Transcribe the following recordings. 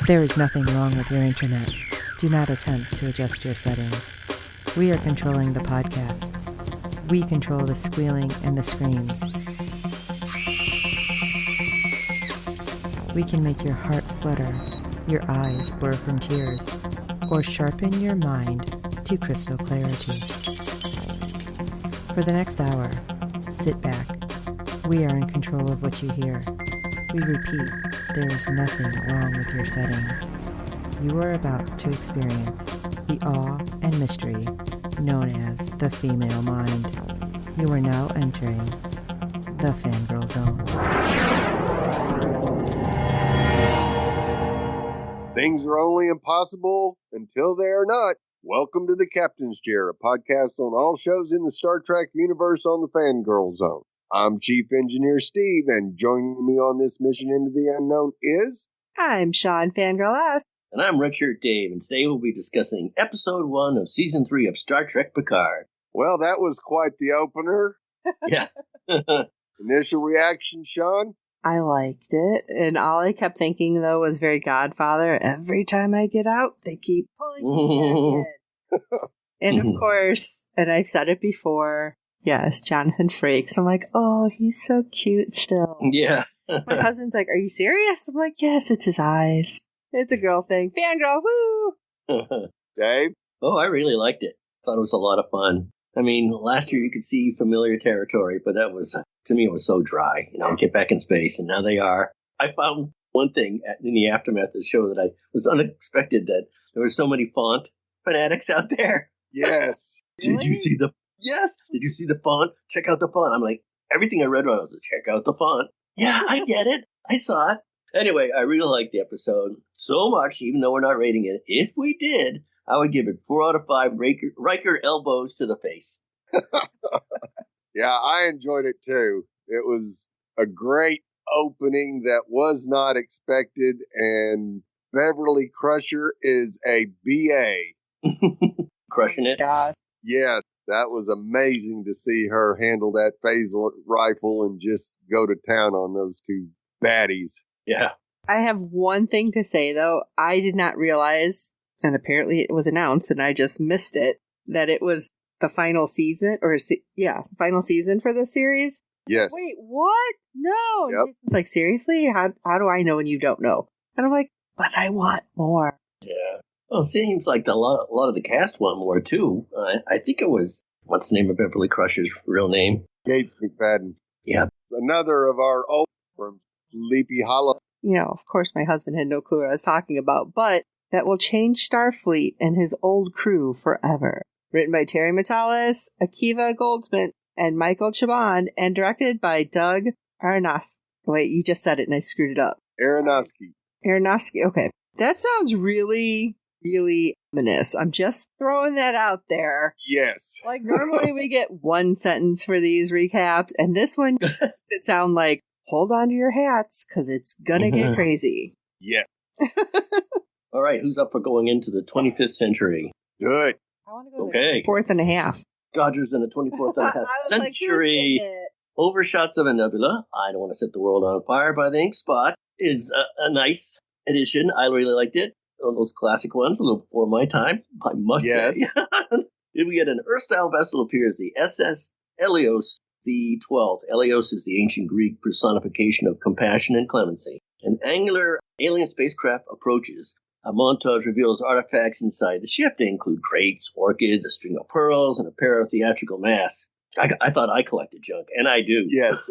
There is nothing wrong with your internet. Do not attempt to adjust your settings. We are controlling the podcast. We control the squealing and the screams. We can make your heart flutter, your eyes blur from tears, or sharpen your mind to crystal clarity. For the next hour, sit back. We are in control of what you hear. We repeat, there is nothing wrong with your settings. You are about to experience the awe and mystery known as the female mind. You are now entering the Fangirl Zone. Things are only impossible until they are not. Welcome to the Captain's Chair, a podcast on all shows in the Star Trek universe on the Fangirl Zone. I'm Chief Engineer Steve, and joining me on this mission into the unknown is... I'm Shawn, Fangirl S. And I'm Redshit Dave, and today we'll be discussing Episode 1 of Season 3 of Star Trek Picard. Well, that was quite the opener. Yeah. Initial reaction, Shawn? I liked it, and all I kept thinking, though, was very Godfather. Every time I get out, they keep pulling me back in. And, of course, and I've said it before, yes, Jonathan Frakes. I'm like, oh, he's so cute still. Yeah. My husband's like, are you serious? I'm like, yes, it's his eyes. It's a girl thing. Fangirl, woo! Dave? Oh, I really liked it. Thought it was a lot of fun. I mean, last year you could see familiar territory, but that was, to me, it was so dry. Get back in space, and now they are. I found one thing in the aftermath of the show that I was unexpected, that there were so many font fanatics out there. Yes. Really? Did you see the... Yes. Did you see the font? Check out the font. I'm like, everything I read about was like, check out the font. Yeah, I get it. I saw it. Anyway, I really liked the episode so much, even though we're not rating it. If we did, I would give it 4 out of 5 Riker elbows to the face. Yeah, I enjoyed it too. It was a great opening that was not expected, and Beverly Crusher is a BA. Crushing it. God. Yes, that was amazing to see her handle that phaser rifle and just go to town on those two baddies. Yeah. I have one thing to say, though. I did not realize, and apparently it was announced, and I just missed it, that it was the final season, final season for the series. Yes. Wait, what? No. Yep. It's like, seriously? How do I know when you don't know? And I'm like, but I want more. Yeah. Well, it seems like a lot of the cast want more, too. I think it was, what's the name of Beverly Crusher's real name? Gates McFadden. Yeah. Another of our old from Sleepy Hollow. Of course, my husband had no clue what I was talking about, but that will change Starfleet and his old crew forever. Written by Terry Matalas, Akiva Goldsman, and Michael Chabon, and directed by Doug Aronofsky. Wait, you just said it and I screwed it up. Aronofsky. Okay. That sounds really, really ominous. I'm just throwing that out there. Yes. Like, normally we get one sentence for these recaps, and this one makes it sound like, hold on to your hats, because it's gonna get crazy. Yeah. All right, who's up for going into the 25th century? Good. I want to go Okay. to the 4th and a half. Dodgers in the 24th and a half century. Overshots of a Nebula. I Don't Want to Set the World on Fire by the Ink Spot is a nice edition. I really liked it. One of those classic ones, a little before my time, I must say. Then we get an Earth-style vessel appears, the SS Helios the 12th. Helios is the ancient Greek personification of compassion and clemency. An angular alien spacecraft approaches. A montage reveals artifacts inside the ship. They include crates, orchids, a string of pearls, and a pair of theatrical masks. I thought I collected junk, and I do. Yes.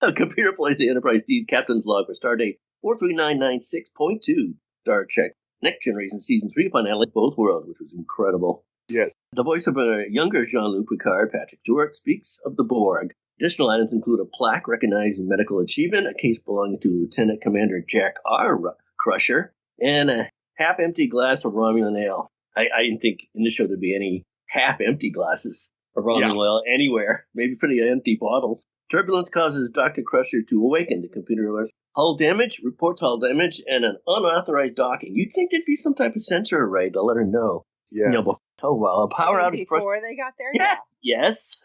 A computer plays the Enterprise D's captain's log for Stardate 43996.2. Star Trek Next Generation Season 3 finale, Both Worlds, which was incredible. Yes. The voice of a younger Jean-Luc Picard, Patrick Stewart, speaks of the Borg. Additional items include a plaque recognizing medical achievement, a case belonging to Lieutenant Commander Jack R. Crusher, and a half-empty glass of Romulan ale. I didn't think in this show there'd be any half-empty glasses of Romulan ale anywhere. Maybe pretty empty bottles. Turbulence causes Dr. Crusher to awaken. The computer alerts hull damage, reports hull damage, and an unauthorized docking. You'd think there'd be some type of sensor array to let her know. Yeah. A power outage. Before they got there? Yeah. Yes.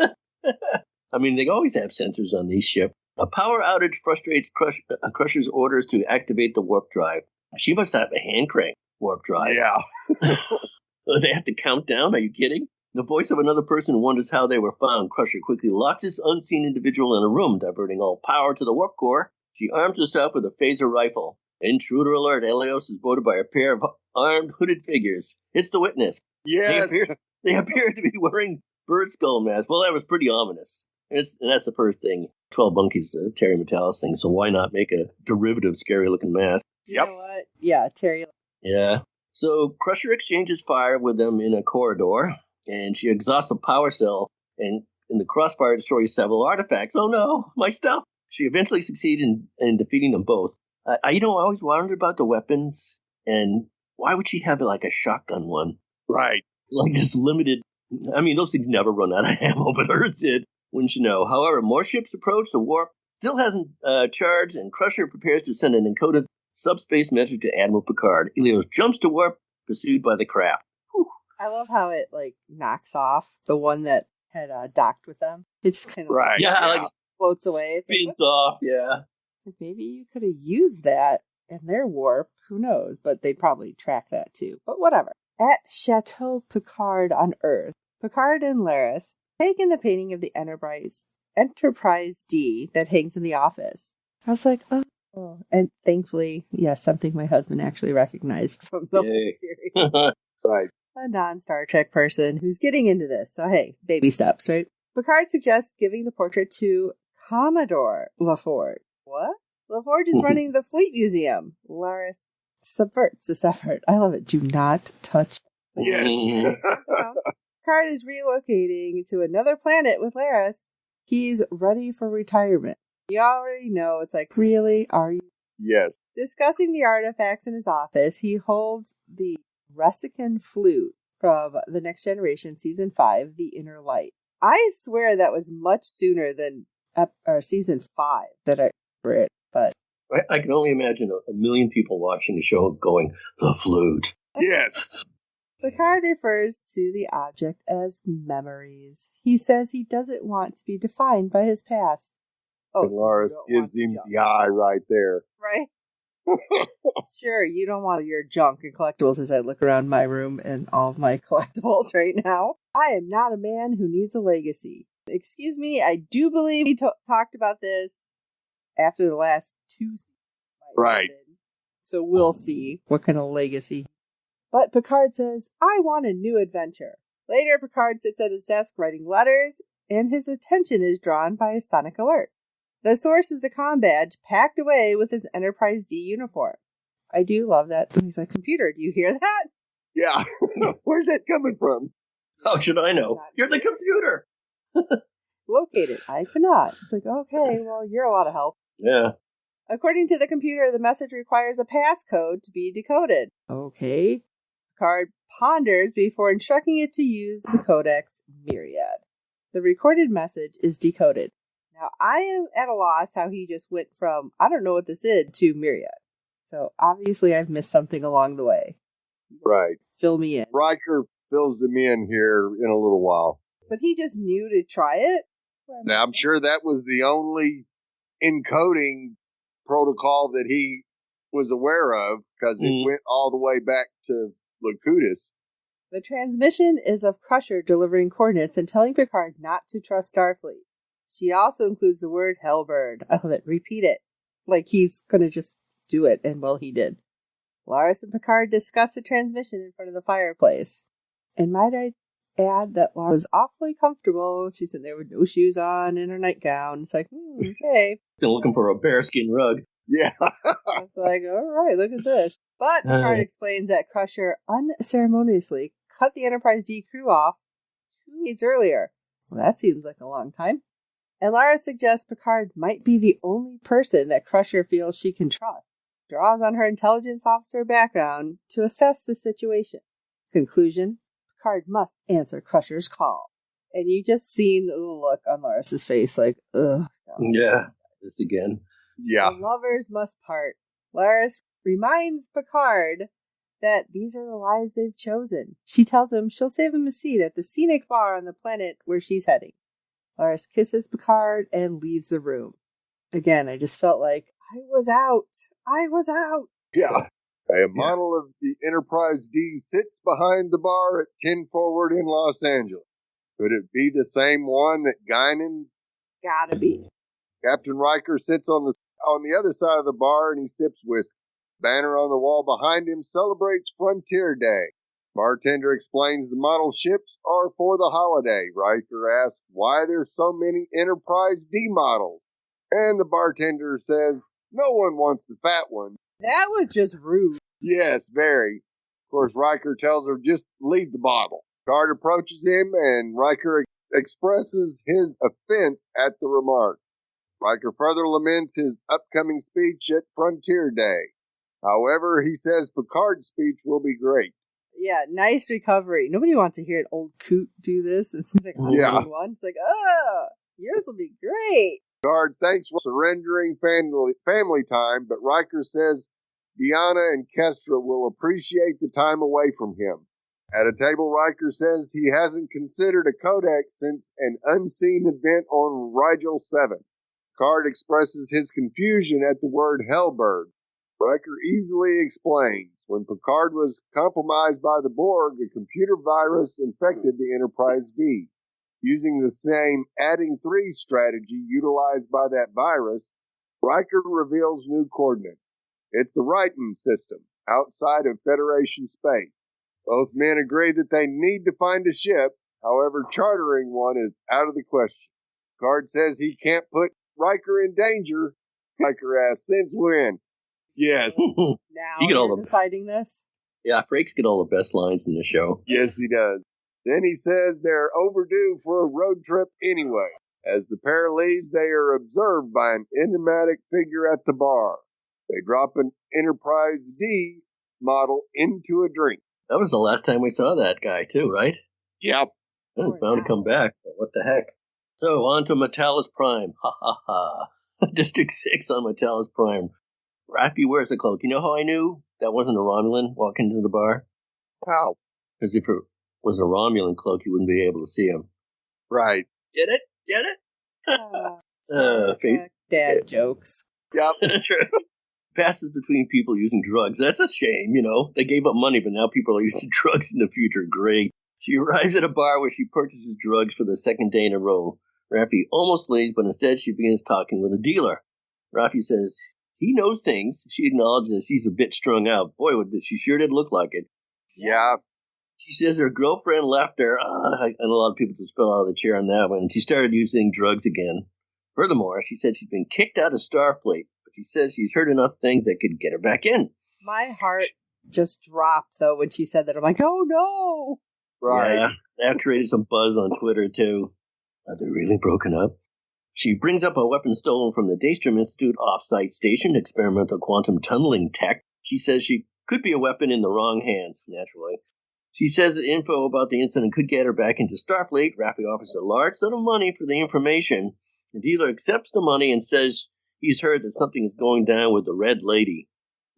I mean, they always have sensors on these ships. A power outage frustrates Crusher's orders to activate the warp drive. She must have a hand crank warp drive. Yeah. They have to count down? Are you kidding? The voice of another person wonders how they were found. Crusher quickly locks this unseen individual in a room, diverting all power to the warp core. She arms herself with a phaser rifle. Intruder alert, Helios is boarded by a pair of armed, hooded figures. It's the witness. Yes. They appear to be wearing bird skull masks. Well, that was pretty ominous. And that's the first thing. 12 Monkeys, Terry Metalis thing, so why not make a derivative scary-looking mask? You know what? Yeah, Terry. Yeah. So Crusher exchanges fire with them in a corridor, and she exhausts a power cell, and in the crossfire destroys several artifacts. Oh no, my stuff! She eventually succeeds in defeating them both. I always wondered about the weapons, and why would she have like a shotgun one? Right. Like this limited, I mean, those things never run out of ammo, but hers did, wouldn't you know? However, more ships approach, the warp still hasn't charged, and Crusher prepares to send an encoded subspace message to Admiral Picard. Helios jumps to warp, pursued by the craft. Whew. I love how it knocks off the one that had docked with them. It's kind of Right. Yeah, floats away. It's spins off, yeah. Maybe you could have used that in their warp. Who knows? But they'd probably track that too. But whatever. At Chateau Picard on Earth, Picard and Laris take in the painting of the Enterprise D that hangs in the office. I was like, oh. And thankfully, yes, something my husband actually recognized from the series. Right. A non-Star Trek person who's getting into this. So, hey, baby steps, right? Picard suggests giving the portrait to Commodore LaForge. What? LaForge is running the Fleet Museum. Laris subverts this effort. I love it. Do not touch. Yes. Picard is relocating to another planet with Laris. He's ready for retirement. You already know. It's like, really? Are you? Yes. Discussing the artifacts in his office, he holds the Resican flute from The Next Generation Season 5, The Inner Light. I swear that was much sooner than Season 5 that I read, but I can only imagine a million people watching the show going, the flute. Yes. Picard refers to the object as memories. He says he doesn't want to be defined by his past. Oh, and Laris gives him the eye right there. Right? Sure, you don't want your junk and collectibles as I look around my room and all of my collectibles right now. I am not a man who needs a legacy. Excuse me, I do believe we talked about this after the last 2 seasons. Right. So we'll see what kind of legacy. But Picard says, I want a new adventure. Later, Picard sits at his desk writing letters, and his attention is drawn by a sonic alert. The source is the comm badge packed away with his Enterprise D uniform. I do love that. He's like, computer, do you hear that? Yeah. Where's that coming from? How should I know? You're the computer. Locate it. I cannot. It's like, okay, well, you're a lot of help. Yeah. According to the computer, the message requires a passcode to be decoded. Okay. Picard ponders before instructing it to use the codex Myriad. The recorded message is decoded. Now, I am at a loss how he just went from, I don't know what this is, to Myriad. So, obviously, I've missed something along the way. Right. Fill me in. Riker fills them in here in a little while. But he just knew to try it? Now, I'm sure that was the only encoding protocol that he was aware of, because it went all the way back to Locutus. The transmission is of Crusher delivering coordinates and telling Picard not to trust Starfleet. She also includes the word Hellbird. I love it. Repeat it. Like he's going to just do it, and well, he did. Laris and Picard discuss the transmission in front of the fireplace. And might I add that Laris was awfully comfortable. She's sitting there with no shoes on and her nightgown. It's like, okay. Still looking for a bearskin rug. Yeah. I was like, all right, look at this. But Picard explains that Crusher unceremoniously cut the Enterprise D crew off 2 days earlier. Well, that seems like a long time. And Laris suggests Picard might be the only person that Crusher feels she can trust. Draws on her intelligence officer background to assess the situation. Conclusion, Picard must answer Crusher's call. And you just seen the look on Laris's face like, ugh. Yeah, this again. Yeah. The lovers must part. Laris reminds Picard that these are the lives they've chosen. She tells him she'll save him a seat at the scenic bar on the planet where she's heading. Laris kisses Picard and leaves the room. Again, I just felt like, I was out. Yeah. A model of the Enterprise D sits behind the bar at 10 Forward in Los Angeles. Could it be the same one that Guinan? Gotta be. Captain Riker sits on the other side of the bar and he sips whiskey. Banner on the wall behind him celebrates Frontier Day. Bartender explains the model ships are for the holiday. Riker asks why there's so many Enterprise D models. And the bartender says, no one wants the fat one. That was just rude. Yes, very. Of course, Riker tells her just leave the bottle. Picard approaches him and Riker expresses his offense at the remark. Riker further laments his upcoming speech at Frontier Day. However, he says Picard's speech will be great. Yeah, nice recovery. Nobody wants to hear an old coot do this. It seems like a good one. It's like, yours will be great. Picard thanks for surrendering family time, but Riker says Deanna and Kestra will appreciate the time away from him. At a table, Riker says he hasn't considered a codex since an unseen event on Rigel 7. Picard expresses his confusion at the word Hellberg. Riker easily explains. When Picard was compromised by the Borg, a computer virus infected the Enterprise D. Using the same adding 3 strategy utilized by that virus, Riker reveals new coordinates. It's the Righton system, outside of Federation space. Both men agree that they need to find a ship. However, chartering one is out of the question. Picard says he can't put Riker in danger. Riker asks, since when? Yes. Now you're deciding this? Yeah, Frakes get all the best lines in the show. Yes, he does. Then he says they're overdue for a road trip anyway. As the pair leaves, they are observed by an enigmatic figure at the bar. They drop an Enterprise D model into a drink. That was the last time we saw that guy, too, right? Yep. He's bound to come back, but what the heck. So, on to Metalis Prime. Ha ha ha. District 6 on Metalis Prime. Raffi wears the cloak. You know how I knew that wasn't a Romulan walking into the bar? How? Because if it was a Romulan cloak, you wouldn't be able to see him. Right. Get it? Get it? Dad jokes. Yep. Passes between people using drugs. That's a shame, you know. They gave up money, but now people are using drugs in the future. Great. She arrives at a bar where she purchases drugs for the second day in a row. Raffi almost leaves, but instead she begins talking with a dealer. Raffi says he knows things. She acknowledges she's a bit strung out. Boy, she sure did look like it. Yeah. She says her girlfriend left her. And a lot of people just fell out of the chair on that one. And she started using drugs again. Furthermore, she said she's been kicked out of Starfleet. But she says she's heard enough things that could get her back in. My heart just dropped, though, when she said that. I'm like, oh, no. Right. Yeah, that created some buzz on Twitter, too. Are they really broken up? She brings up a weapon stolen from the Daystrom Institute off-site station, experimental quantum tunneling tech. She says she could be a weapon in the wrong hands, naturally. She says the info about the incident could get her back into Starfleet. Raffi offers a large sum of money for the information. The dealer accepts the money and says he's heard that something is going down with the Red Lady.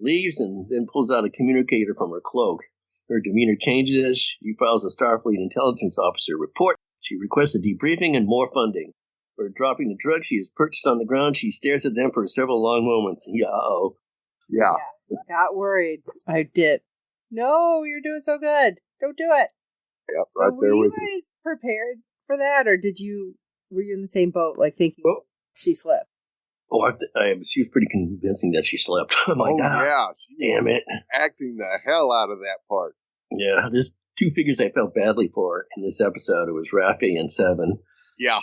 Leaves and then pulls out a communicator from her cloak. Her demeanor changes as she files a Starfleet intelligence officer report. She requests a debriefing and more funding. For dropping the drugs she has purchased on the ground, she stares at them for several long moments. Yeah. Got worried. I did. No, you're doing so good. Don't do it. Yep, so right there with you. Were you guys prepared for that, or were you in the same boat, like thinking she slept? Oh, she was pretty convincing that she slept. I'm like, yeah. Damn it. Acting the hell out of that part. Yeah, there's two figures I felt badly for in this episode. It was Raffi and Seven. Yeah.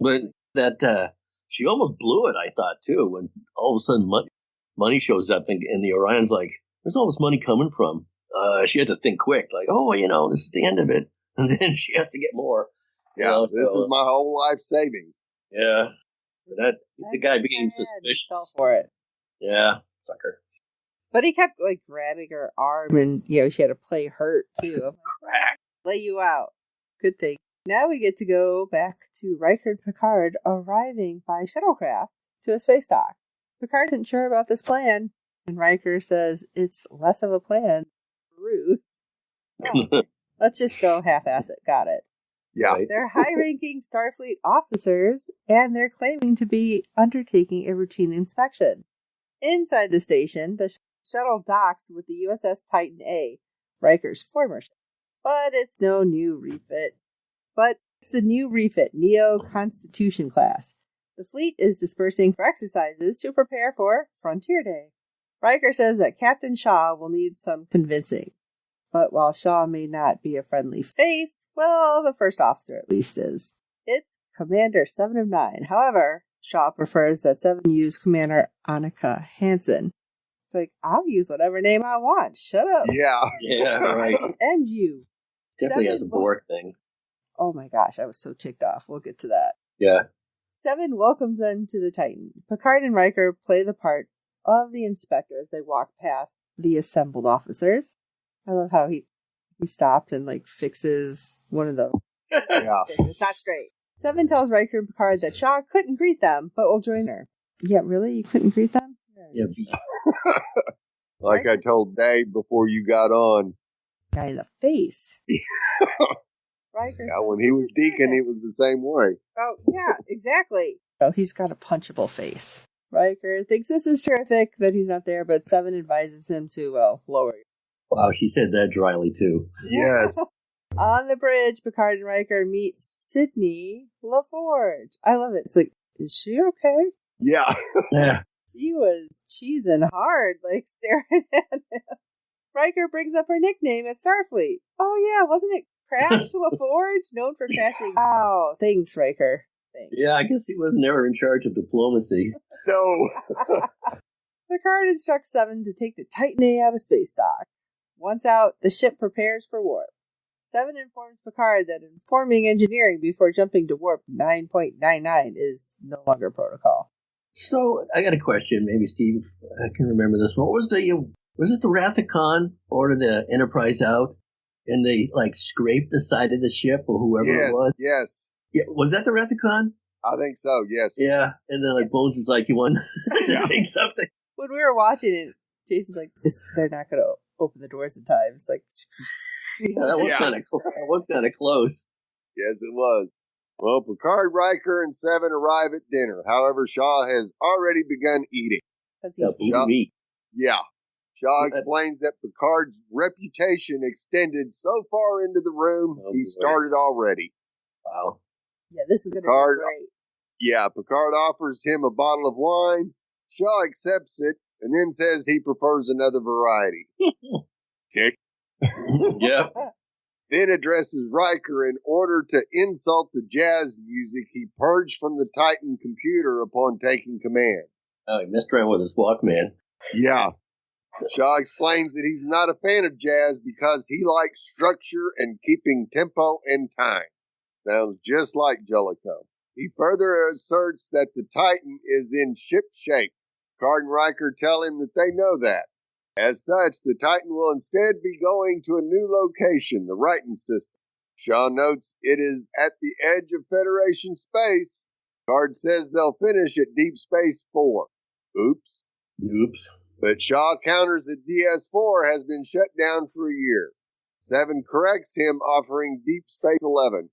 But that she almost blew it, I thought, too, when all of a sudden money shows up and the Orion's like, where's all this money coming from? She had to think quick, like, this is the end of it. And then she has to get more. Yeah, this is my whole life savings. Yeah. The guy being suspicious. Fell for it. Yeah, sucker. But he kept, like, grabbing her arm, and, she had to play hurt, too. I'm like, lay you out. Good thing. Now we get to go back to Riker and Picard arriving by shuttlecraft to a space dock. Picard isn't sure about this plan, and Riker says it's less of a plan. Ruse. Oh, let's just go half-ass it. Got it. Yeah. They're high-ranking Starfleet officers, and they're claiming to be undertaking a routine inspection. Inside the station, the Shuttle docks with the USS Titan A, Riker's former ship. But it's no new refit. But it's the new refit, Neo Constitution class. The fleet is dispersing for exercises to prepare for Frontier Day. Riker says that Captain Shaw will need some convincing. But while Shaw may not be a friendly face, well, the first officer at least is. It's Commander 7 of 9. However, Shaw prefers that 7 use Commander Annika Hansen. It's like, I'll use whatever name I want. Shut up. Yeah. Yeah, right. And you. Definitely has a Borg thing. Oh my gosh, I was so ticked off. We'll get to that. Yeah. 7 welcomes them to the Titan. Picard and Riker play the part of the inspector as they walk past the assembled officers. I love how he stopped and fixes one of the Yeah. It's not straight. 7 tells Riker and Picard that Shaw couldn't greet them, but will join her. Yeah, really? You couldn't greet them? Yeah. Like I told Dave before you got on. Guy in the face. Riker Yeah, says, when he was Deacon, it was the same way. Oh, yeah, exactly. Oh, he's got a punchable face. Riker thinks this is terrific that he's not there, but 7 advises him to, lower. Wow, she said that dryly, too. Yes. On the bridge, Picard and Riker meet Sydney LaForge. I love it. It's like, is she okay? Yeah. Yeah. She was cheesing hard, staring at him. Riker brings up her nickname at Starfleet. Oh yeah, wasn't it Crash LaForge? Known for crashing. Wow, thanks, Riker. Thanks. Yeah, I guess he was never in charge of diplomacy. No. Picard instructs 7 to take the Titan A out of space dock. Once out, the ship prepares for warp. 7 informs Picard that informing engineering before jumping to warp 9.99 is no longer protocol. So, I got a question. Maybe Steve can remember this. What was it the Wrath of Khan ordered the Enterprise out and they scraped the side of the ship or whoever it was? Yes. Yeah, was that the Wrath of Khan? I think so, yes. Yeah, and then Bones is like, you want to take something? When we were watching it, Jason's like, they're not going to open the doors in time. It's like, Yeah, that was kind of close. Yes, it was. Well, Picard, Riker, and 7 arrive at dinner. However, Shaw has already begun eating. That blue meat. Yeah. Shaw explains that Picard's reputation extended so far into the room, he started already. Wow. Yeah, this is going to be great. Yeah, Picard offers him a bottle of wine. Shaw accepts it and then says he prefers another variety. Kick. Yeah. Then addresses Riker in order to insult the jazz music he purged from the Titan computer upon taking command. Oh, he messed around with his Walkman. Yeah. Shaw explains that he's not a fan of jazz because he likes structure and keeping tempo and time. Sounds just like Jellicoe. He further asserts that the Titan is in ship shape. Picard and Riker tell him that they know that. As such, the Titan will instead be going to a new location, the Righton system. Shaw notes it is at the edge of Federation space. Picard says they'll finish at Deep Space 4. Oops. But Shaw counters that DS4 has been shut down for a year. 7 corrects him, offering Deep Space 11.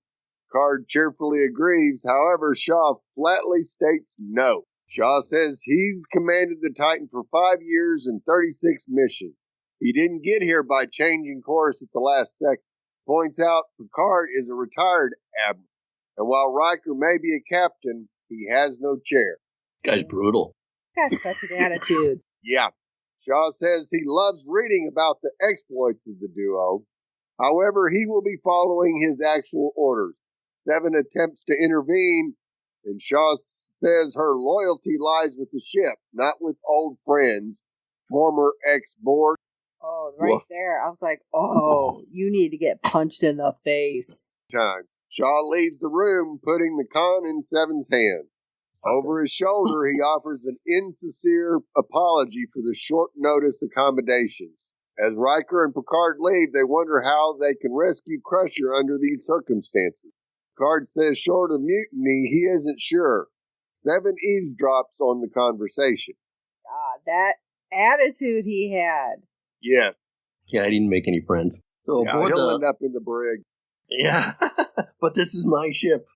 Picard cheerfully agrees, however, Shaw flatly states no. Shaw says he's commanded the Titan for 5 years and 36 missions. He didn't get here by changing course at the last second. Points out Picard is a retired admiral, and while Riker may be a captain, he has no chair. This guy's brutal. Got such an attitude. Yeah. Shaw says he loves reading about the exploits of the duo. However, he will be following his actual orders. 7 attempts to intervene, and Shaw says her loyalty lies with the ship, not with old friends, former ex-Borg. Oh, right there. I was like, oh, you need to get punched in the face. Time. Shaw leaves the room, putting the con in 7's hand. Over his shoulder, he offers an insincere apology for the short notice accommodations. As Riker and Picard leave, they wonder how they can rescue Crusher under these circumstances. Picard says short of mutiny, he isn't sure. 7 eavesdrops on the conversation. Ah, that attitude he had. Yes. Yeah, I didn't make any friends. So Yeah, he'll end up in the brig. Yeah, but this is my ship.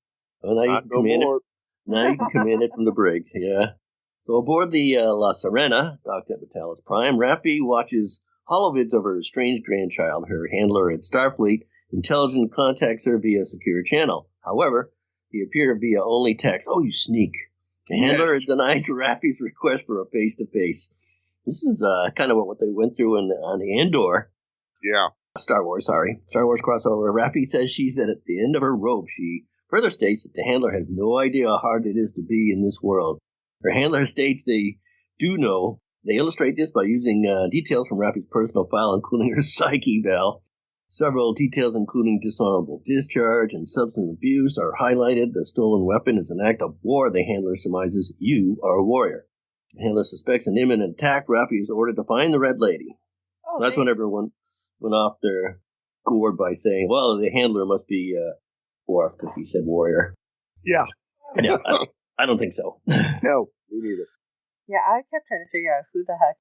And Not no more. Now you can command it from the brig, yeah. So aboard the La Serena, docked at Metallis Prime, Raffi watches holovids of her estranged grandchild. Her handler at Starfleet Intelligent contacts her via secure channel. However, he appeared via only text. Oh, you sneak. The handler denies Raffi's request for a face-to-face. This is kind of what they went through on Andor. Yeah. Star Wars crossover. Raffi says she's at the end of her rope. She further states that the handler has no idea how hard it is to be in this world. Her handler states they do know. They illustrate this by using details from Raffi's personal file, including her psych eval. Several details, including dishonorable discharge and substance abuse, are highlighted. The stolen weapon is an act of war. The handler surmises you are a warrior. The handler suspects an imminent attack. Raffi is ordered to find the Red Lady. Oh, That's when everyone went off their gourd by saying, well, the handler must be Worf, because he said warrior. Yeah. Yeah, I don't think so. No, me neither. Yeah, I kept trying to figure out who the heck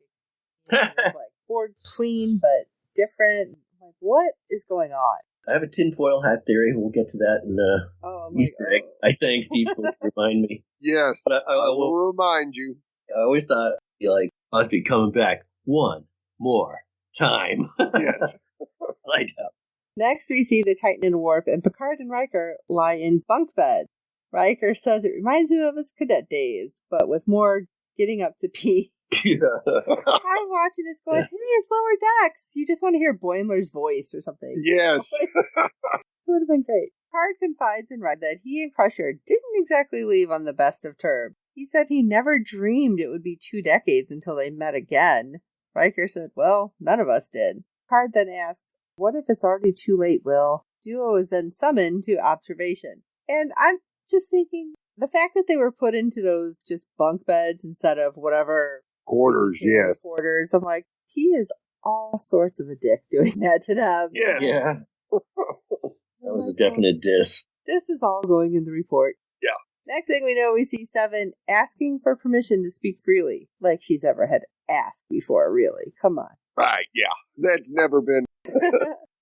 it was, like board queen, but different. Like, what is going on? I have a tinfoil hat theory. We'll get to that in Easter eggs. I think Steve's supposed to remind me. Yes, but I will remind you. I always thought, like, must be coming back one more time. Yes. Like that. Next, we see the Titan and Warp, and Picard and Riker lie in bunk bed. Riker says it reminds him of his cadet days, but with more getting up to pee. Yeah. I'm watching this going, hey, it's lower decks. You just want to hear Boimler's voice or something. Yes. It would have been great. Picard confides in Riker that he and Crusher didn't exactly leave on the best of terms. He said he never dreamed it would be 2 decades until they met again. Riker said, well, none of us did. Picard then asks, what if it's already too late, Will? Duo is then summoned to observation. And I'm just thinking, the fact that they were put into those just bunk beds instead of whatever quarters, yes. Quarters, I'm like, he is all sorts of a dick doing that to them. Yeah. Yeah. That was a definite diss. This is all going in the report. Yeah. Next thing we know, we see Seven asking for permission to speak freely. Like she's ever had asked before, really. Come on. Right, yeah. That's never been...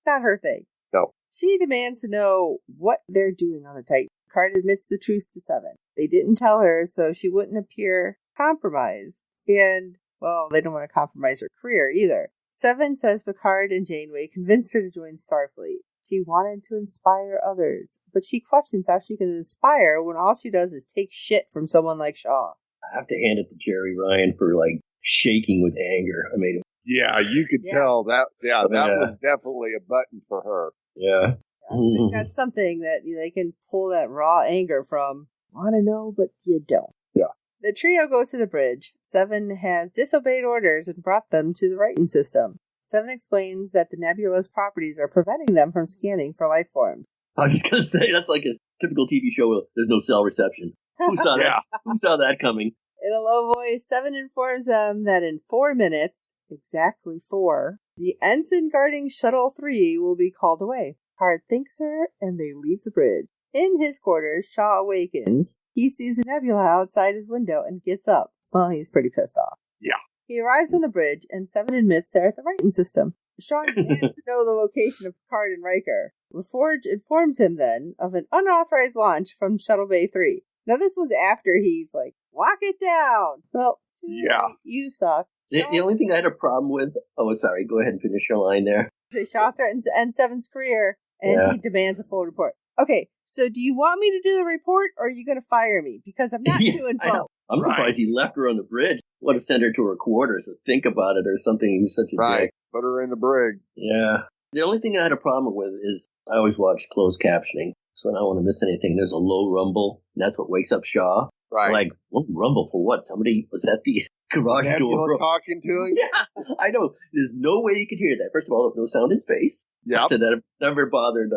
Not her thing. No. She demands to know what they're doing on the Titan. Picard admits the truth to Seven. They didn't tell her, so she wouldn't appear compromised. And, well, they don't want to compromise her career either. Seven says Picard and Janeway convinced her to join Starfleet. She wanted to inspire others, but she questions how she can inspire when all she does is take shit from someone like Shaw. I have to hand it to Jerry Ryan for, like, shaking with anger. I mean, yeah, you could tell that. Yeah, that was definitely a button for her. Yeah. They've got something that they can pull that raw anger from. Want to know, but you don't. Yeah. The trio goes to the bridge. Seven has disobeyed orders and brought them to the Righton system. Seven explains that the nebula's properties are preventing them from scanning for life forms. I was just going to say, that's like a typical TV show where there's no cell reception. Who saw that? Who saw that coming? In a low voice, Seven informs them that in 4 minutes, exactly 4, the ensign guarding Shuttle 3 will be called away. Picard thanks her, and they leave the bridge. In his quarters, Shaw awakens. He sees a nebula outside his window and gets up. Well, he's pretty pissed off. Yeah. He arrives on the bridge, and Seven admits they're at the Righton system. Shaw demands to know the location of Picard and Riker. LaForge informs him then of an unauthorized launch from Shuttle Bay 3. Now, this was after he's like, lock it down. Well, yeah, you suck. The only thing I had a problem with... Oh, sorry. Go ahead and finish your line there. Shaw threatens to end Seven's career, and he demands a full report. Okay, so do you want me to do the report, or are you going to fire me? Because I'm not doing both. I'm surprised he left her on the bridge. Would have sent her to her quarters to think about it or something. He was such a dick. Put her in the brig. Yeah. The only thing I had a problem with is I always watch closed captioning, so I don't want to miss anything. There's a low rumble, and that's what wakes up Shaw. Right. Like, well, rumble for what? Somebody was at the garage door talking to him? Yeah, I know. There's no way you could hear that. First of all, there's no sound in space. Yeah. That never bothered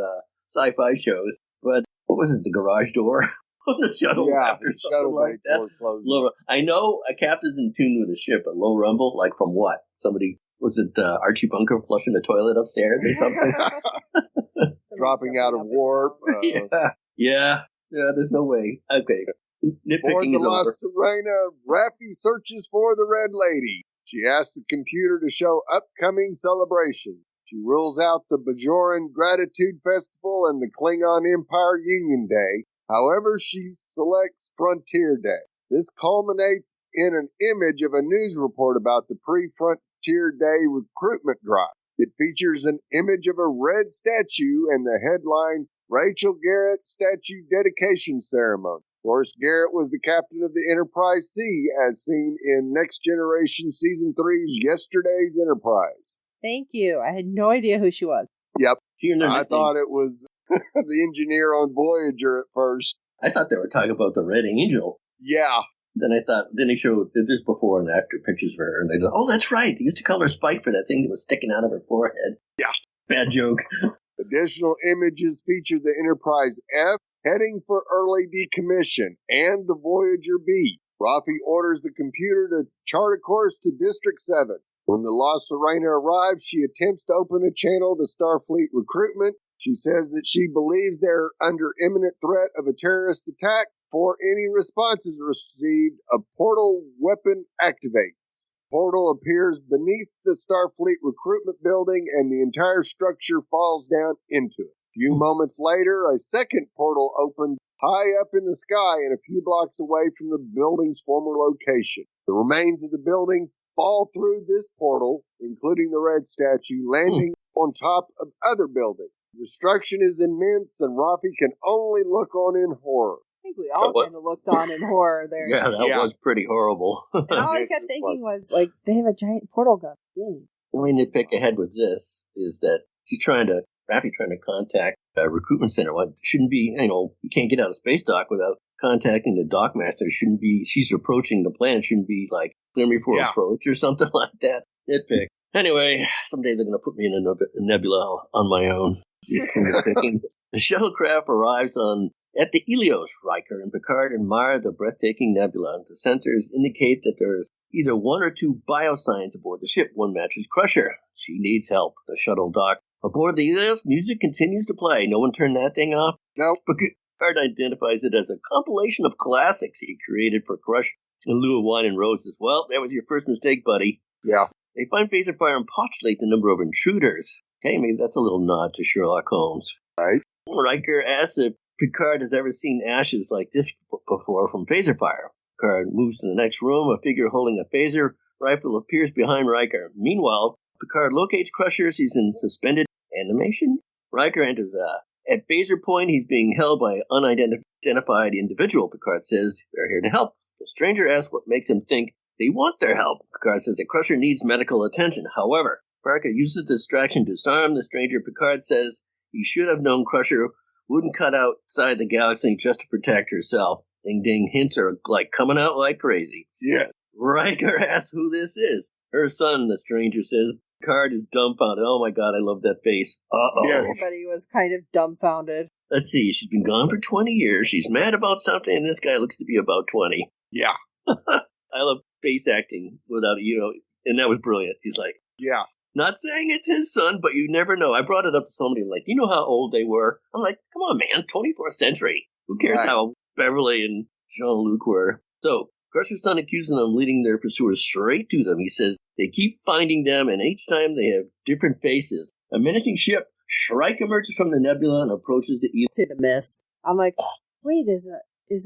sci-fi shows. But what was it? The garage door on the shuttle? Yeah, after the shuttle like that. Low, I know a captain's in tune with a ship, but low rumble, like from what? Somebody, was it Archie Bunker flushing the toilet upstairs or something? Dropping out of warp. Yeah, there's no way. Okay. Nitpicking is over. La Serena, Raffi searches for the Red Lady. She asks the computer to show upcoming celebrations. She rules out the Bajoran Gratitude Festival and the Klingon Empire Union Day. However, she selects Frontier Day. This culminates in an image of a news report about the pre-Frontier Day recruitment drive. It features an image of a red statue and the headline, Rachel Garrett Statue Dedication Ceremony. Of course, Garrett was the captain of the Enterprise C, as seen in Next Generation Season 3's Yesterday's Enterprise. Thank you. I had no idea who she was. Yep. I thought it was the engineer on Voyager at first. I thought they were talking about the Red Angel. Yeah. Then they showed this before and after pictures of her, and they go, oh, that's right. They used to call her Spike for that thing that was sticking out of her forehead. Yeah. Bad joke. Additional images feature the Enterprise F heading for early decommission and the Voyager B. Rafi orders the computer to chart a course to District 7. When the La Sirena arrives, she attempts to open a channel to Starfleet recruitment. She says that she believes they're under imminent threat of a terrorist attack. Before any response is received, a portal weapon activates. Portal appears beneath the Starfleet recruitment building, and the entire structure falls down into it. A few moments later, a second portal opens high up in the sky and a few blocks away from the building's former location. The remains of the building fall through this portal, including the red statue, landing on top of other buildings. The destruction is immense, and Rafi can only look on in horror. I think we all kind of looked on in horror there. Yeah, that was pretty horrible. And all I kept thinking was, like, they have a giant portal gun. Dang. The only nitpick ahead with this is that Rafi trying to contact a recruitment center. What shouldn't be, you can't get out of space dock without contacting the dock master. Shouldn't be, she's approaching the planet. Shouldn't be like clear me for approach or something like that. Nitpick. Anyway, someday they're going to put me in a nebula on my own. The shuttlecraft arrives at the Helios. Riker and Picard admire the breathtaking nebula. The sensors indicate that there is either one or two biosigns aboard the ship. One matches Crusher. She needs help. The shuttle dock. Aboard the Helios, music continues to play. No one turned that thing off? Nope. Picard identifies it as a compilation of classics he created for Crusher in lieu of wine and roses. Well, that was your first mistake, buddy. Yeah. They find phaser fire and postulate the number of intruders. Okay, maybe that's a little nod to Sherlock Holmes. Right. Riker asks if Picard has ever seen ashes like this before from phaser fire. Picard moves to the next room. A figure holding a phaser rifle appears behind Riker. Meanwhile, Picard locates Crusher. He's in suspended animation. Riker enters at phaser point. He's being held by an unidentified individual. Picard says they're here to help. The stranger asks what makes him think he wants their help. Picard says that Crusher needs medical attention. However, Riker uses the distraction to disarm the stranger. Picard says he should have known Crusher wouldn't cut outside the galaxy just to protect herself. Ding ding, hints are like coming out like crazy. Yeah. Riker asks who this is. Her son, the stranger says. Picard is dumbfounded. Oh my god, I love that face. Uh-oh. Yes. Everybody was kind of dumbfounded. Let's see, she's been gone for 20 years. She's mad about something, and this guy looks to be about 20. Yeah. I love face acting without, and that was brilliant. He's like, yeah. Not saying it's his son, but you never know. I brought it up to somebody like, you know how old they were? I'm like, come on, man, 24th century. Who cares how Beverly and Jean-Luc were? So, Crusher's son accuses them of leading their pursuers straight to them. He says they keep finding them, and each time they have different faces. A menacing ship, Shrike emerges from the nebula and approaches the east. See the mist. I'm like, wait, is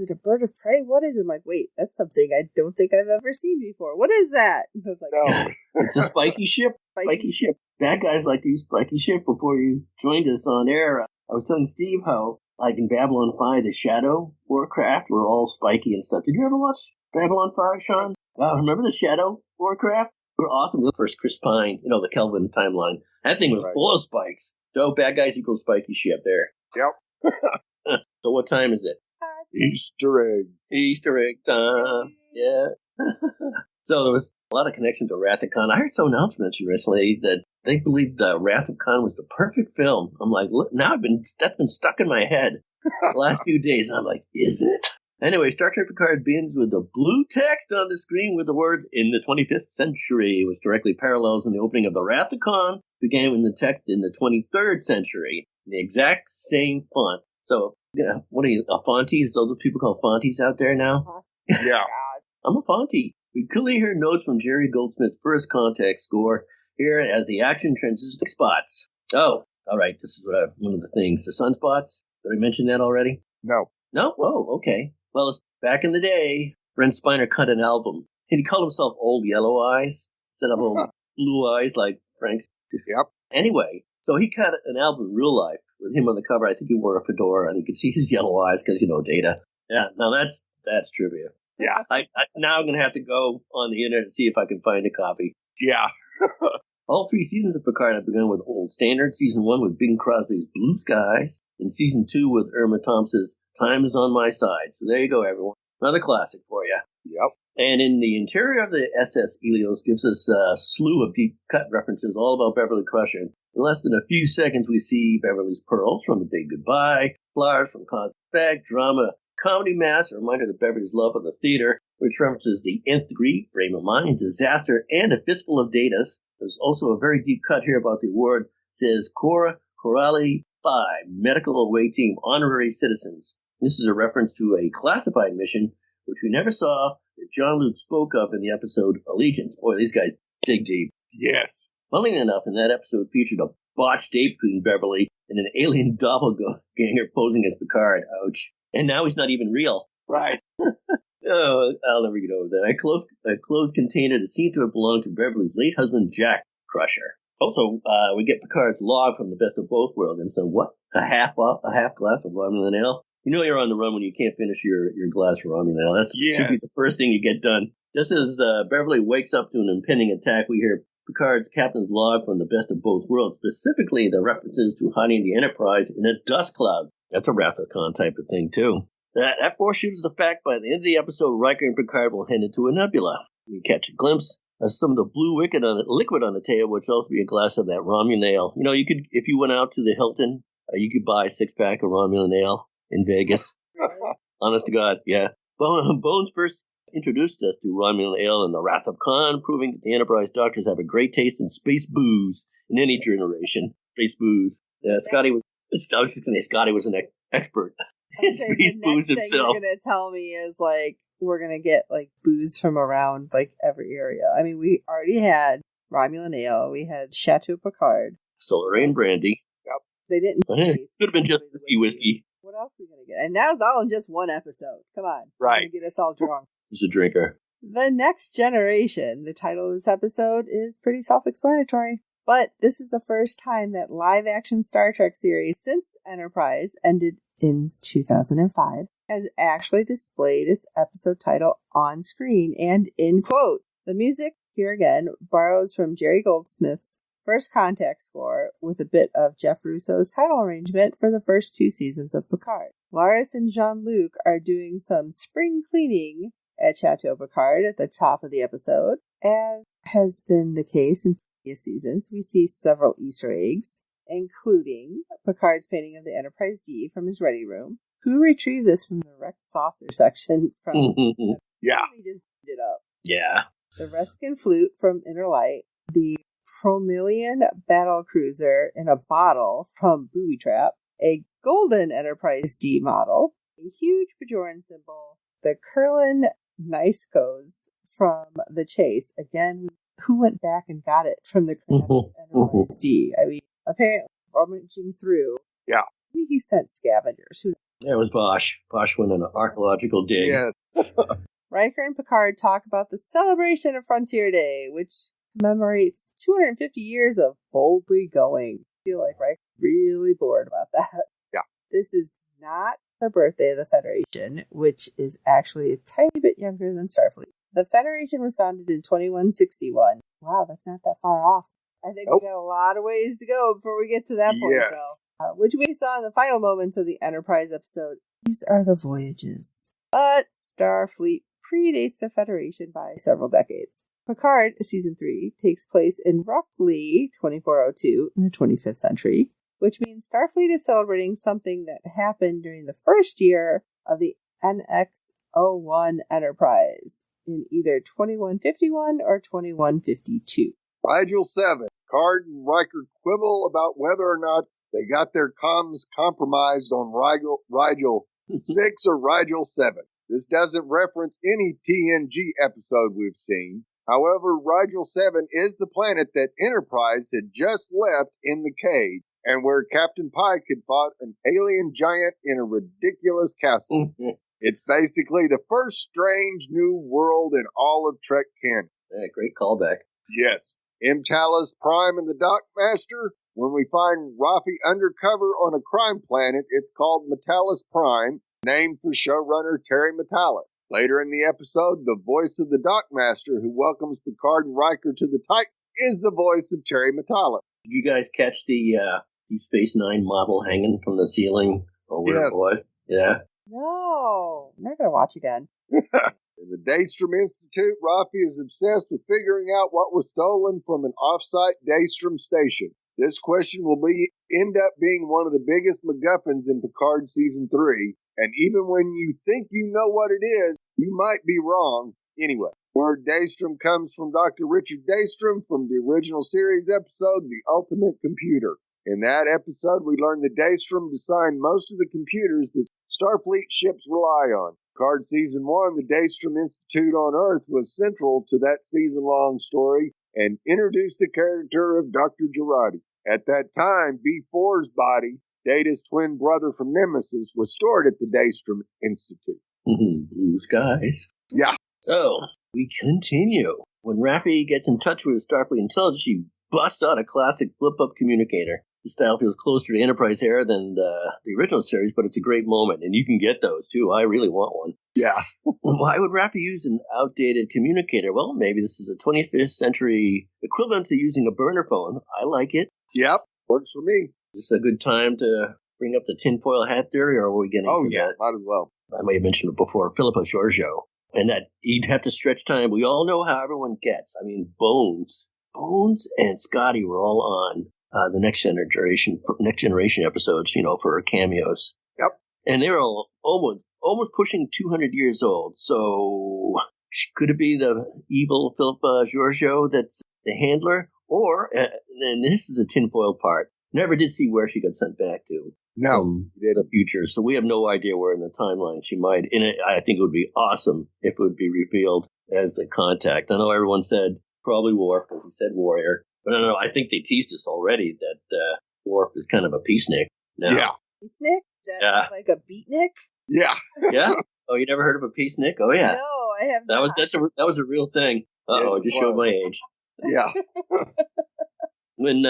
it a bird of prey? What is it? I'm like, wait, that's something I don't think I've ever seen before. What is that? And I was like, no. It's a spiky ship. Spiky ship. Bad guys like to use spiky ship. Before you joined us on air, I was telling Steve how, like in Babylon 5, the Shadow Warcraft were all spiky and stuff. Did you ever watch Babylon 5, Shawn? Wow, remember the Shadow Warcraft? They were awesome. The first Chris Pine, the Kelvin timeline. That thing was full of spikes. So bad guys equals spiky ship there. Yep. So what time is it? Easter eggs. Easter egg time. Yeah. So there was a lot of connection to Wrath of Khan. I heard someone else mention recently that they believed Wrath of Khan was the perfect film. I'm like, look, now that's been stuck in my head the last few days. And I'm like, is it? Anyway, Star Trek Picard begins with the blue text on the screen with the words, in the 25th century, which directly parallels in the opening of the Wrath of Khan, began with the text in the 23rd century, the exact same font. So, what are you, a Fontie? Is those people call Fonties out there now? Yeah. I'm a Fontie. We clearly hear notes from Jerry Goldsmith's first contact score here as the action transitions to spots. Oh, all right. This is one of the things. The sunspots. Did I mention that already? No. No? Oh, okay. Well, it's back in the day. Brent Spiner cut an album, and he called himself Old Yellow Eyes instead of Old Blue Eyes like Frank's. Yep. Anyway, so he cut an album in real life with him on the cover. I think he wore a fedora, and you could see his yellow eyes because, Data. Yeah, now that's trivia. Yeah. Now I'm going to have to go on the internet and see if I can find a copy. Yeah. All 3 seasons of Picard have begun with old standards. Season 1 with Bing Crosby's Blue Skies, and Season 2 with Irma Thompson's Time is on My Side. So there you go, everyone. Another classic for you. Yep. And in the interior of the SS Helios gives us a slew of deep cut references all about Beverly Crusher. In less than a few seconds, we see Beverly's pearls from The Big Goodbye, flowers from Cause and Effect, drama, comedy mass, a reminder of Beverly's love of the theater, which references the nth degree, frame of mind, disaster, and a fistful of datas. There's also a very deep cut here about the award. It says Cora Corelli 5, Medical Away Team Honorary Citizens. This is a reference to a classified mission, which we never saw, that John Luke spoke of in the episode Allegiance. Boy, these guys dig deep. Yes. Funnily enough, in that episode featured a botched date between Beverly and an alien doppelganger posing as Picard. Ouch. And now he's not even real. Right. Oh, I'll never get over that. A closed container that seemed to have belonged to Beverly's late husband, Jack Crusher. Also, we get Picard's log from the Best of Both Worlds. And so what? A half glass of Romulan ale? You know you're on the run when you can't finish your glass of Romulan ale. That should be the first thing you get done. Just as Beverly wakes up to an impending attack, we hear Picard's captain's log from the Best of Both Worlds, specifically the references to hiding the Enterprise in a dust cloud. That's a Wrath of Khan type of thing, too. That foreshadows the fact by the end of the episode, Riker and Picard will head into a nebula. We catch a glimpse of some of the blue liquid on the table, which will also be a glass of that Romulan ale. You could, if you went out to the Hilton, you could buy a 6-pack of Romulan ale in Vegas. Honest to God, yeah. Bones first introduced us to Romulan ale and the Wrath of Khan, proving that the Enterprise doctors have a great taste in space booze in any generation. Space booze. Scotty was an expert. Space booze himself. Thing you're gonna tell me is we're gonna get booze from around every area. I mean, we already had Romulan ale. We had Chateau Picard, Solarian brandy. Yep. They didn't. Could have been just whiskey. What else are we gonna get? And that was all in just one episode. Come on, right? Get us all drunk. Just a drinker. The Next Generation. The title of this episode is pretty self-explanatory. But this is the first time that live-action Star Trek series since Enterprise ended in 2005 has actually displayed its episode title on screen and in quote. The music, here again, borrows from Jerry Goldsmith's First Contact score with a bit of Jeff Russo's title arrangement for the first 2 seasons of Picard. Lars and Jean-Luc are doing some spring cleaning at Chateau Picard at the top of the episode. As has been the case in previous seasons, we see several Easter eggs, including Picard's painting of the Enterprise D from his ready room. Who retrieved this from the wrecked saucer section from Yeah. He just beat it up. Yeah. The Reskin flute from Inner Light, the Promillion battle cruiser in a bottle from Booby Trap, a golden Enterprise D model, a huge Bajoran symbol, the Curlin Nicekos from The Chase. Again, who went back and got it from the Enterprise D? I mean, apparently rummaging through. Yeah. Maybe he sent scavengers. Who knows? It was Bosch. Bosch went on an archaeological dig. Yes. Riker and Picard talk about the celebration of Frontier Day, which commemorates 250 years of boldly going. I feel like Riker's really bored about that. Yeah. This is not the birthday of the Federation, which is actually a tiny bit younger than Starfleet. The Federation was founded in 2161. Wow, that's not that far off. I think we got a lot of ways to go before we get to that point, though. Which we saw in the final moments of the Enterprise episode. These are the voyages. But Starfleet predates the Federation by several decades. Picard, Season 3, takes place in roughly 2402 in the 25th century, which means Starfleet is celebrating something that happened during the first year of the NX-01 Enterprise in either 2151 or 2152. Rigel 7. Picard and Riker quibble about whether or not they got their comms compromised on Rigel 6 or Rigel 7. This doesn't reference any TNG episode we've seen. However, Rigel 7 is the planet that Enterprise had just left in the cage, and where Captain Pike had fought an alien giant in a ridiculous castle. It's basically the first strange new world in all of Trek canon. Yeah, great callback. Yes. Mtalis Prime and the Dockmaster. When we find Rafi undercover on a crime planet, it's called Mtalis Prime, named for showrunner Terry Matalas. Later in the episode, the voice of the Dockmaster who welcomes Picard and Riker to the Titan is the voice of Terry Matalas. Did you guys catch the Deep Space Nine model hanging from the ceiling? Or where it was? Yeah. No. I'm not going to watch again. In the Daystrom Institute, Rafi is obsessed with figuring out what was stolen from an off-site Daystrom station. This question will end up being one of the biggest MacGuffins in Picard Season 3, and even when you think you know what it is, you might be wrong. Anyway, word Daystrom comes from Dr. Richard Daystrom from the original series episode, The Ultimate Computer. In that episode, we learned that Daystrom designed most of the computers that Starfleet ships rely on. Picard Season 1, the Daystrom Institute on Earth was central to that season-long story and introduced the character of Dr. Jurati. At that time, B4's body, Data's twin brother from Nemesis, was stored at the Daystrom Institute. Blue skies. Yeah. So, we continue. When Rafi gets in touch with Starfleet intelligence, she busts out a classic flip-up communicator. The style feels closer to the Enterprise era than the original series, but it's a great moment, and you can get those, too. I really want one. Yeah. Why would Rafi use an outdated communicator? Well, maybe this is a 25th century equivalent to using a burner phone. I like it. Yep, works for me. Is this a good time to bring up the tinfoil hat theory, or are we getting to that? Might as well. I may have mentioned it before, Philippa Giorgio. And that you'd have to stretch time. We all know how everyone gets. I mean, Bones and Scotty were all on the next generation episodes, for cameos. Yep. And they were all almost pushing 200 years old. So could it be the evil Philippa Giorgio that's the handler? Or, and this is the tinfoil part, never did see where she got sent back to. No. From the future. So we have no idea where in the timeline she might. And I think it would be awesome if it would be revealed as the contact. I know everyone said probably Worf, because he said warrior. But I don't know. I think they teased us already that Worf is kind of a peacenik now. Yeah. Peacenik? Is that like a beatnik? Yeah. Yeah? Oh, you never heard of a peacenik? Oh, yeah. No, I have not. That was a real thing. Uh-oh, Yes, I just showed my age. Yeah. When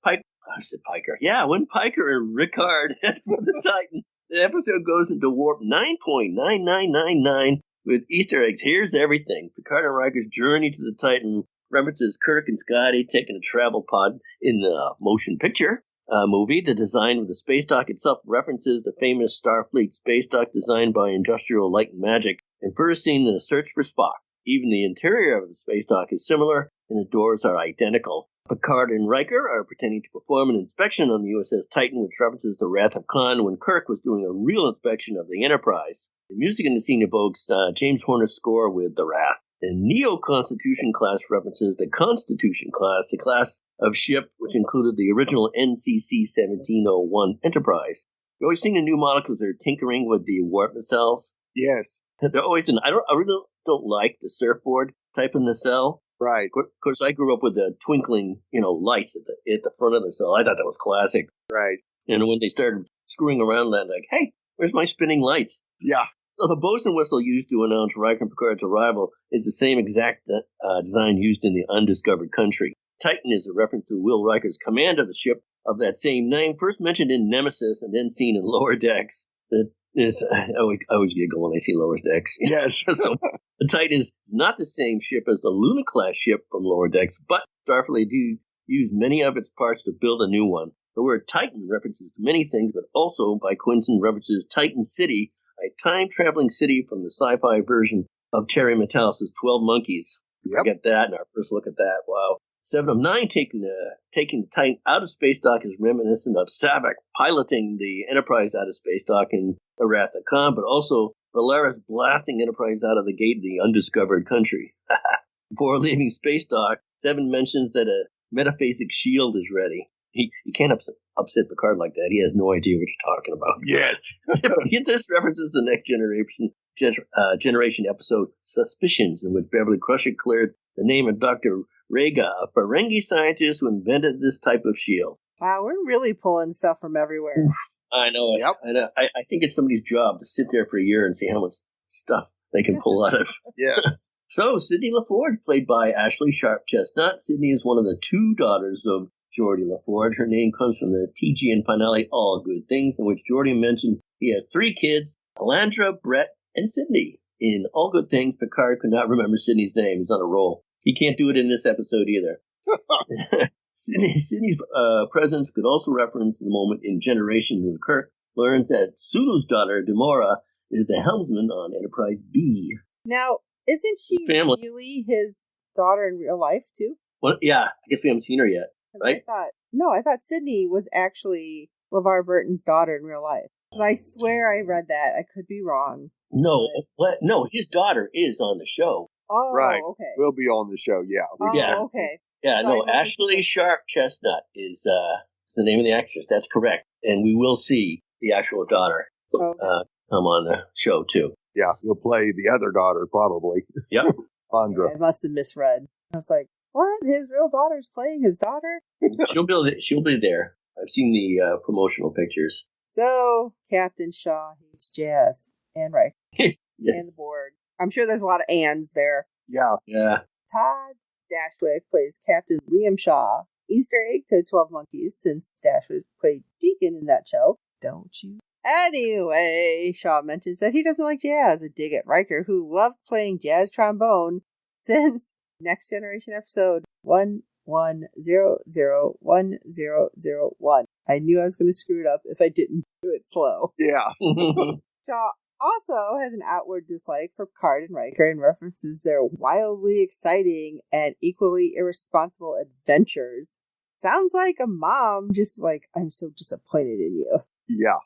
Piker. Yeah, when Piker and Rickard head for the Titan, the episode goes into warp 9.9999 with Easter eggs. Here's everything. Picard and Riker's journey to the Titan references Kirk and Scotty taking a travel pod in the motion picture movie. The design of the space dock itself references the famous Starfleet space dock designed by Industrial Light and Magic and first seen in The Search for Spock. Even the interior of the space dock is similar, and the doors are identical. Picard and Riker are pretending to perform an inspection on the USS Titan, which references the Wrath of Khan when Kirk was doing a real inspection of the Enterprise. The music in the scene evokes James Horner's score with The Wrath. The Neo-Constitution class references the Constitution class, the class of ship which included the original NCC 1701 Enterprise. You're always seeing a new model because they're tinkering with the warp nacelles. Yes. They're always I really don't like the surfboard type of nacelle. Right. Of course, I grew up with the twinkling, lights at the front of the nacelle. I thought that was classic. Right. And when they started screwing around that, like, hey, where's my spinning lights? Yeah. So the bosun whistle used to announce Riker and Picard's arrival is the same exact design used in the undiscovered country. Titan is a reference to Will Riker's command of the ship of that same name, first mentioned in Nemesis and then seen in Lower Decks. I always giggle when I see Lower Decks. Yes. So the Titan is not the same ship as the Luna-class ship from Lower Decks, but Starfleet do use many of its parts to build a new one. The word Titan references to many things, but also, by coincidence, references Titan City, a time-traveling city from the sci-fi version of Terry Matalas' 12 Monkeys. Yep. Forget that in our first look at that. Wow. 7 of 9 taking the Titan out of space dock is reminiscent of Saavik piloting the Enterprise out of space dock in the Wrath of Khan, but also Valeris blasting Enterprise out of the gate of the undiscovered country. Before leaving space dock, 7 mentions that a metaphasic shield is ready. You can't upset Picard like that. He has no idea what you're talking about. Yes. But this references the Next Generation episode Suspicions, in which Beverly Crusher cleared the name of Dr. Rega, a Ferengi scientist who invented this type of shield. Wow, we're really pulling stuff from everywhere. Oof. I know it. Yep. I know. I think it's somebody's job to sit there for a year and see how much stuff they can pull out of. Yes. So, Sydney LaForge, played by Ashley Sharp Chestnut. Sydney is one of the two daughters of Geordie LaForge. Her name comes from the TGN finale All Good Things, in which Geordie mentioned he has 3 kids, Alandra, Brett, and Sydney. In All Good Things, Picard could not remember Sydney's name. He's on a roll. He can't do it in this episode either. Sydney's presence could also reference the moment in Generation when Kirk learns that Sulu's daughter, Demora, is the helmsman on Enterprise B. Now, isn't she really his daughter in real life, too? Well, yeah, I guess we haven't seen her yet, right? I thought Sydney was actually LeVar Burton's daughter in real life. But I swear I read that. I could be wrong. No, no, his daughter is on the show. Oh, right. Okay. We'll be on the show, yeah. Okay. Yeah, no, Ashley Sharp Chestnut is the name of the actress. That's correct. And we will see the actual daughter come on the show, too. Yeah, you'll play the other daughter, probably. Yep. Andra. I must have misread. I was like, what? His real daughter's playing his daughter? She'll be there. I've seen the promotional pictures. So, Captain Shaw hates Jazz and Riker Yes. and the Borg. I'm sure there's a lot of ands there. Yeah. Yeah. Todd Stashwick plays Captain Liam Shaw. Easter egg to 12 Monkeys, since Stashwick played Deacon in that show. Don't you? Anyway, Shaw mentions that he doesn't like jazz, a dig at Riker, who loved playing jazz trombone since Next Generation episode 11001001. I knew I was going to screw it up if I didn't do it slow. Yeah. Shaw also has an outward dislike for Picard and Riker and references their wildly exciting and equally irresponsible adventures. Sounds like a mom just like, I'm so disappointed in you. Yeah.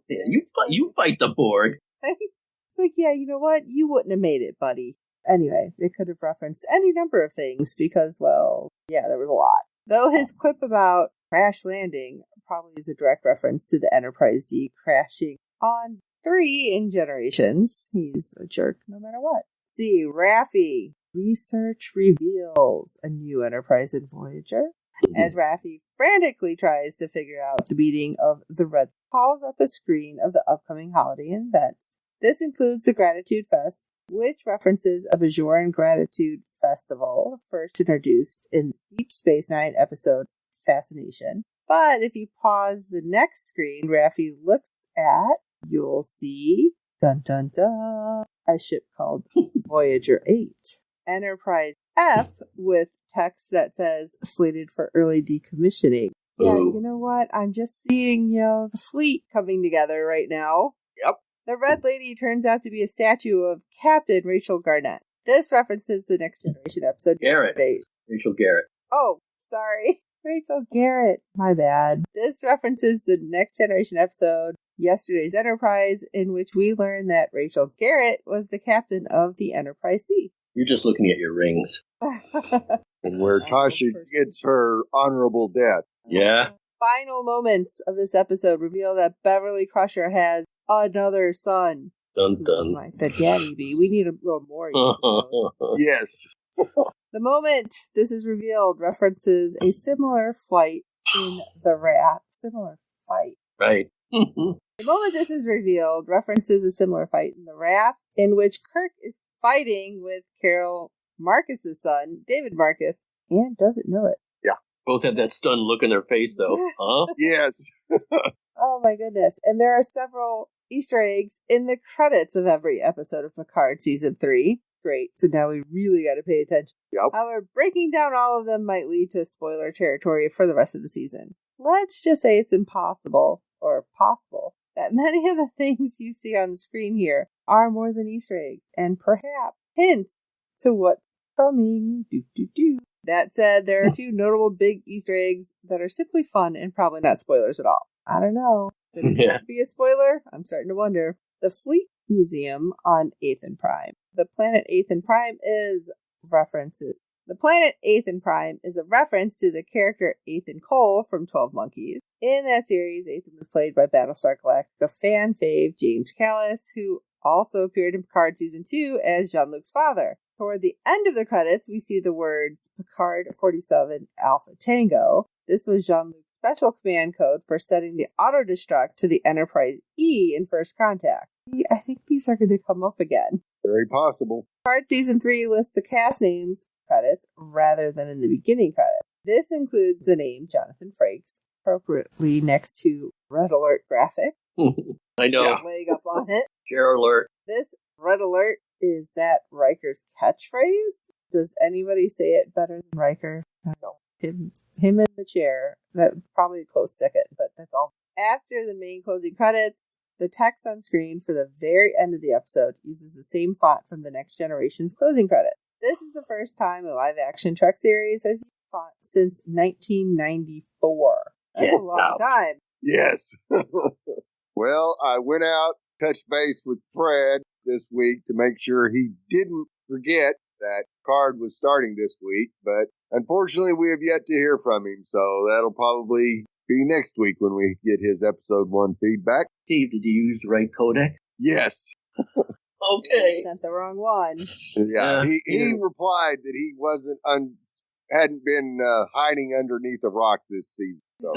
Yeah, you fight the Borg. It's like, yeah, you know what? You wouldn't have made it, buddy. Anyway, they could have referenced any number of things because, well, yeah, there was a lot. Though his quip about crash landing probably is a direct reference to the Enterprise D crashing on 3 in Generations. He's a jerk no matter what. See, Raffi. Research reveals a new Enterprise in Voyager. As Raffi frantically tries to figure out the meaning of the Red, calls up a screen of the upcoming holiday events. This includes the Gratitude Fest, which references a Bajoran Gratitude Festival, first introduced in Deep Space Nine episode Fascination. But if you pause the next screen Raffi looks at, you'll see, dun dun dun, a ship called Voyager 8. Enterprise F with text that says slated for early decommissioning. Yeah, you know what? I'm just seeing, the fleet coming together right now. Yep. The Red Lady turns out to be a statue of Captain Rachel Garnett. This references the Next Generation episode. Rachel Garrett. Oh, sorry. Rachel Garrett. My bad. This references the Next Generation episode, Yesterday's Enterprise, in which we learn that Rachel Garrett was the captain of the Enterprise C. You're just looking at your rings. And where Tasha gets her honorable death. Yeah. Final moments of this episode reveal that Beverly Crusher has another son. Dun dun. The daddy bee. We need a little more. Yes. The moment this is revealed references a similar flight in the Wrath. Similar fight. Right. The moment this is revealed references a similar fight in the Wrath, in which Kirk is fighting with Carol Marcus's son, David Marcus, and doesn't know it. Yeah. Both have that stunned look in their face, though. Huh? Yes. Oh my goodness. And there are several Easter eggs in the credits of every episode of Picard Season 3. Great. So now we really got to pay attention. Yep. However, breaking down all of them might lead to spoiler territory for the rest of the season. Let's just say it's impossible, or possible, that many of the things you see on the screen here are more than Easter eggs, and perhaps hints to what's coming. That said, there are a few notable big Easter eggs that are simply fun and probably not spoilers at all. I don't know. Could it be a spoiler? I'm starting to wonder. The Fleet Museum on Athen Prime. The planet Athen Prime is references. The planet Athen Prime is a reference to the character Athen Cole from 12 Monkeys. In that series, Athen was played by Battlestar Galactica fan fave James Callis, who also appeared in Picard Season 2 as Jean-Luc's father. Toward the end of the credits, we see the words Picard 47 Alpha Tango. This was Jean-Luc's special command code for setting the auto-destruct to the Enterprise E in First Contact. I think these are going to come up again. Very possible. Picard Season 3 lists the cast names credits rather than in the beginning credits. This includes the name Jonathan Frakes, appropriately next to Red Alert graphic. I know. Leg up on it. Share alert. This Red Alert, is that Riker's catchphrase? Does anybody say it better than Riker? I don't know. Him in the chair. That probably a close second, but that's all. After the main closing credits, the text on screen for the very end of the episode uses the same font from the Next Generation's closing credit. This is the first time a live-action Trek series has used font since 1994. That's a long time. Yes. Well, I went out, touched base with Fred this week to make sure he didn't forget that Picard was starting this week, but unfortunately we have yet to hear from him, so that'll probably be next week when we get his episode 1 feedback. Steve, did you use the right codec? Yes. Okay. Sent the wrong one. Yeah, he replied that he hadn't been hiding underneath a rock this season, so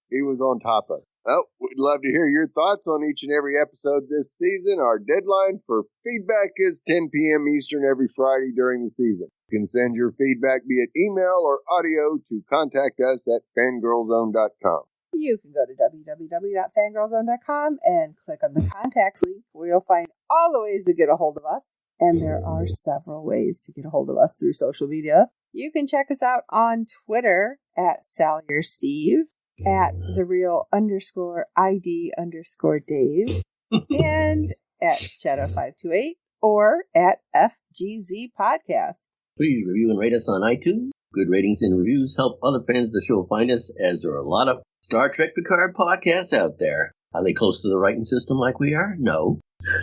he was on top of it. Well, we'd love to hear your thoughts on each and every episode this season. Our deadline for feedback is 10 p.m. Eastern every Friday during the season. You can send your feedback via email or audio to contact us at fangirlzone.com. You can go to www.fangirlzone.com and click on the contacts link where you'll find all the ways to get a hold of us. And there are several ways to get a hold of us through social media. You can check us out on Twitter at SallierSteve, at @thereal_ID_Dave, and at Jetta528, or at FGZ Podcast. Please review and rate us on iTunes. Good ratings and reviews help other fans of the show find us, as there are a lot of Star Trek Picard podcasts out there. Are they close to the writing system like we are? No.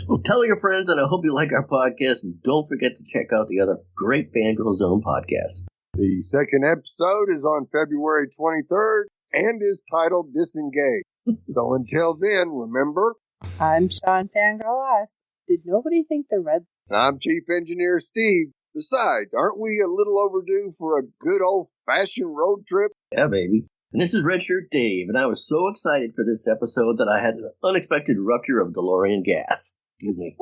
Well, tell your friends, and I hope you like our podcast, and don't forget to check out the other great Fangirl Zone podcasts. The second episode is on February 23rd and is titled Disengage. So until then, remember, I'm Shawn Fangirl S. Did nobody think the red... I'm Chief Engineer Steve. Besides, aren't we a little overdue for a good old-fashioned road trip? Yeah, baby. And this is Redshirt Dave, and I was so excited for this episode that I had an unexpected rupture of DeLorean gas. Excuse me.